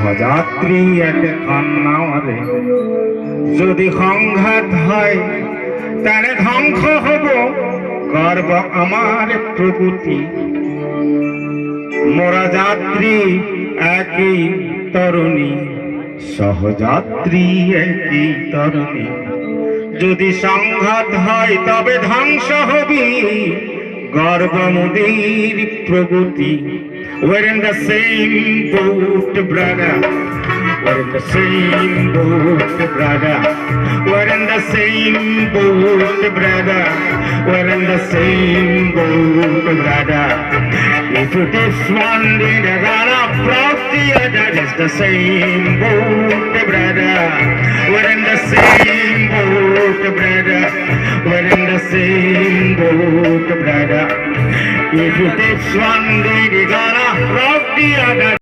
সহযাত্রী একখান নাওয়ারে যদি সংঘাত হয় তারে ধ্বংস হব গর্ব আমার প্রভূতি। মোরা যাত্রী একই তরুণী, সহযাত্রী একই তরুণী, যদি সংঘাত হয় তবে ধ্বংস হবি গর্ব মোদের প্রগতি। We're in the same boat, brother. We're in the same boat, brother. We're in the same boat, brother. We're in the same boat, brother. If it is one day they're gonna float the other, it's the same boat, brother. We're in the same boat, brother. We're in the same boat, brother. If it is one day they're gonna rock the other.